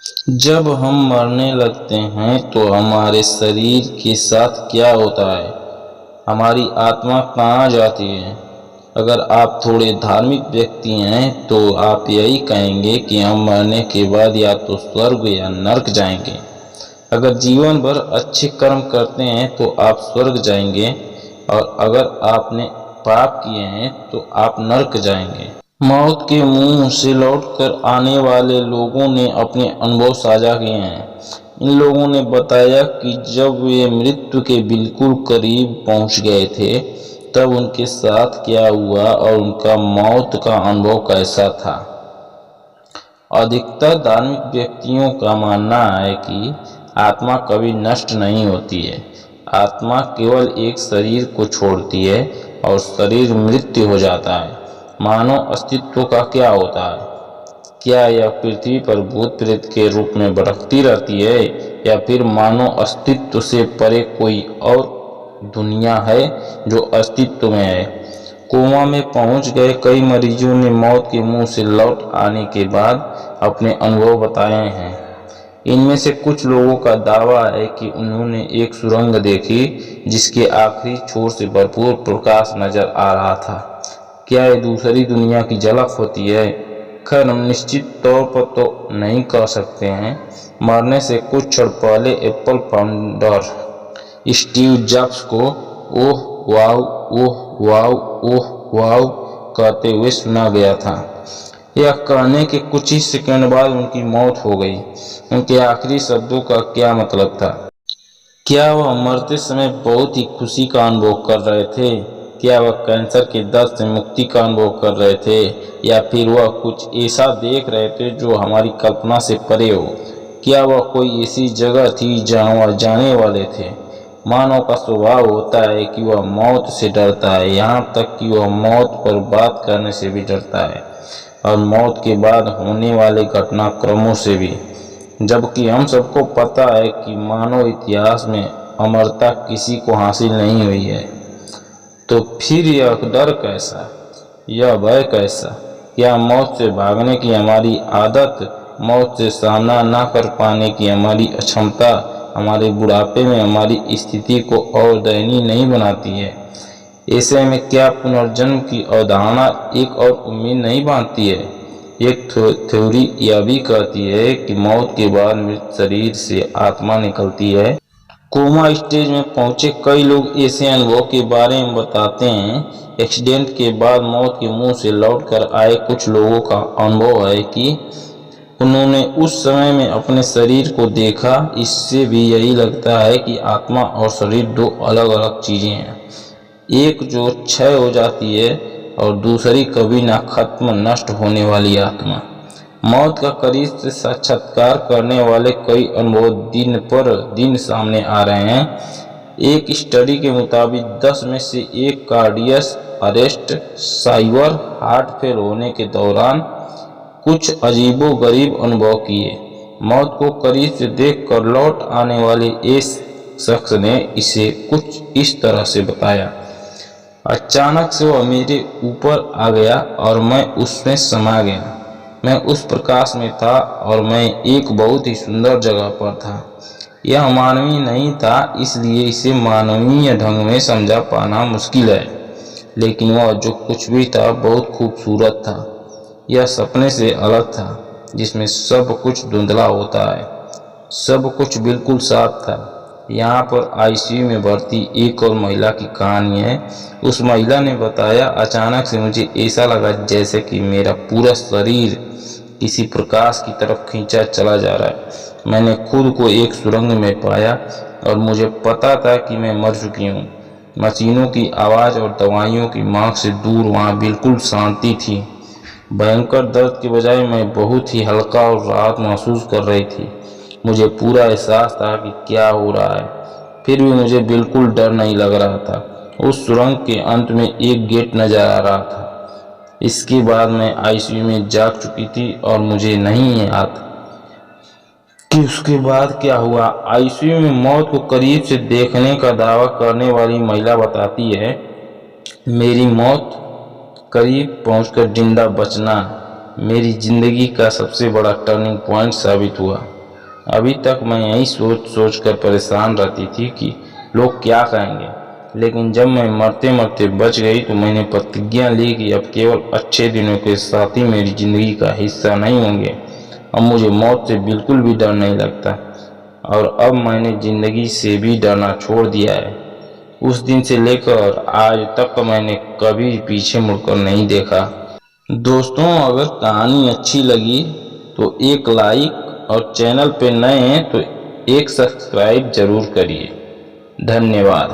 जब हम मरने लगते हैं तो हमारे शरीर के साथ क्या होता है? हमारी आत्मा कहाँ जाती है? अगर आप थोड़े धार्मिक व्यक्ति हैं तो आप यही कहेंगे कि हम मरने के बाद या तो स्वर्ग या नरक जाएंगे। अगर जीवन भर अच्छे कर्म करते हैं तो आप स्वर्ग जाएंगे, और अगर आपने पाप किए हैं तो आप नरक जाएंगे। मौत के मुंह से लौटकर आने वाले लोगों ने अपने अनुभव साझा किए हैं। इन लोगों ने बताया कि जब वे मृत्यु के बिल्कुल करीब पहुंच गए थे तब उनके साथ क्या हुआ और उनका मौत का अनुभव कैसा था। अधिकतर धार्मिक व्यक्तियों का मानना है कि आत्मा कभी नष्ट नहीं होती है। आत्मा केवल एक शरीर को छोड़ती है और शरीर मृत्यु हो जाता है। मानव अस्तित्व का क्या होता है? क्या यह पृथ्वी पर भूत प्रेत के रूप में भटकती रहती है, या फिर मानव अस्तित्व से परे कोई और दुनिया है जो अस्तित्व में है? कोमा में पहुंच गए कई मरीजों ने मौत के मुंह से लौट आने के बाद अपने अनुभव बताए हैं। इनमें से कुछ लोगों का दावा है कि उन्होंने एक सुरंग देखी जिसके आखिरी छोर से भरपूर प्रकाश नजर आ रहा था। क्या यह दूसरी दुनिया की झलक होती है? खैर, हम निश्चित तौर पर तो नहीं कह सकते हैं। मरने से कुछ क्षण पहले एप्पल फाउंडर स्टीव जॉब्स को ओह वाव, ओह वाव, ओह वाव कहते हुए सुना गया था। यह कहने के कुछ ही सेकंड बाद उनकी मौत हो गई। उनके आखिरी शब्दों का क्या मतलब था? क्या वह मरते समय बहुत ही खुशी का अनुभव कर रहे थे? क्या वह कैंसर के दर्द से मुक्ति का अनुभव कर रहे थे, या फिर वह कुछ ऐसा देख रहे थे जो हमारी कल्पना से परे हो? क्या वह कोई ऐसी जगह थी जहां वह जाने वाले थे? मानव का स्वभाव होता है कि वह मौत से डरता है, यहाँ तक कि वह मौत पर बात करने से भी डरता है, और मौत के बाद होने वाले घटनाक्रमों से भी। जबकि हम सबको पता है कि मानव इतिहास में अमरता किसी को हासिल नहीं हुई है। तो फिर यह डर कैसा, यह भय कैसा? क्या मौत से भागने की हमारी आदत, मौत से सामना न कर पाने की हमारी अक्षमता हमारे बुढ़ापे में हमारी स्थिति को और दयनीय नहीं बनाती है? ऐसे में क्या पुनर्जन्म की अवधारणा एक और उम्मीद नहीं बांधती है? एक थ्योरी यह भी कहती है कि मौत के बाद मृत शरीर से आत्मा निकलती है। कोमा स्टेज में पहुंचे कई लोग ऐसे अनुभव के बारे में बताते हैं। एक्सीडेंट के बाद मौत के मुंह से लौटकर आए कुछ लोगों का अनुभव है कि उन्होंने उस समय में अपने शरीर को देखा। इससे भी यही लगता है कि आत्मा और शरीर दो अलग अलग चीजें हैं, एक जो क्षय हो जाती है और दूसरी कभी ना खत्म नष्ट होने वाली आत्मा। मौत का करीब से साक्षात्कार करने वाले कई अनुभव दिन पर दिन सामने आ रहे हैं। एक स्टडी के मुताबिक 10 में से एक cardiac arrest, cyber heart fail होने के दौरान कुछ अजीबोगरीब अनुभव किए। मौत को करीब से देखकर लौट आने वाले इस शख्स ने इसे कुछ इस तरह से बताया। अचानक से वह मेरे ऊपर आ गया और मैं उसमें समा गया। मैं उस प्रकाश में था और मैं एक बहुत ही सुंदर जगह पर था। यह मानवीय नहीं था, इसलिए इसे मानवीय ढंग में समझा पाना मुश्किल है, लेकिन वह जो कुछ भी था बहुत खूबसूरत था। यह सपने से अलग था जिसमें सब कुछ धुंधला होता है, सब कुछ बिल्कुल साफ था। यहाँ पर आईसीयू में भर्ती एक और महिला की कहानी है। उस महिला ने बताया, अचानक से मुझे ऐसा लगा जैसे कि मेरा पूरा शरीर किसी प्रकाश की तरफ खींचा चला जा रहा है। मैंने खुद को एक सुरंग में पाया और मुझे पता था कि मैं मर चुकी हूँ। मशीनों की आवाज़ और दवाइयों की महक से दूर वहाँ बिल्कुल शांति थी। भयंकर दर्द के बजाय मैं बहुत ही हल्का और राहत महसूस कर रही थी। मुझे पूरा एहसास था कि क्या हो रहा है, फिर भी मुझे बिल्कुल डर नहीं लग रहा था। उस सुरंग के अंत में एक गेट नजर आ रहा था। इसके बाद मैं आईसीयू में जाग चुकी थी और मुझे नहीं याद कि उसके बाद क्या हुआ। आईसीयू में मौत को करीब से देखने का दावा करने वाली महिला बताती है, मेरी मौत करीब पहुंचकर जिंदा बचना मेरी ज़िंदगी का सबसे बड़ा टर्निंग पॉइंट साबित हुआ। अभी तक मैं यही सोच सोच कर परेशान रहती थी कि लोग क्या कहेंगे, लेकिन जब मैं मरते मरते बच गई तो मैंने प्रतिज्ञा ली कि अब केवल अच्छे दिनों के साथी मेरी ज़िंदगी का हिस्सा नहीं होंगे। अब मुझे मौत से बिल्कुल भी डर नहीं लगता और अब मैंने ज़िंदगी से भी डरना छोड़ दिया है। उस दिन से लेकर आज तक मैंने कभी पीछे मुड़कर नहीं देखा। दोस्तों, अगर कहानी अच्छी लगी तो एक लाइक और चैनल पे नए हैं तो एक सब्सक्राइब जरूर करिए। धन्यवाद।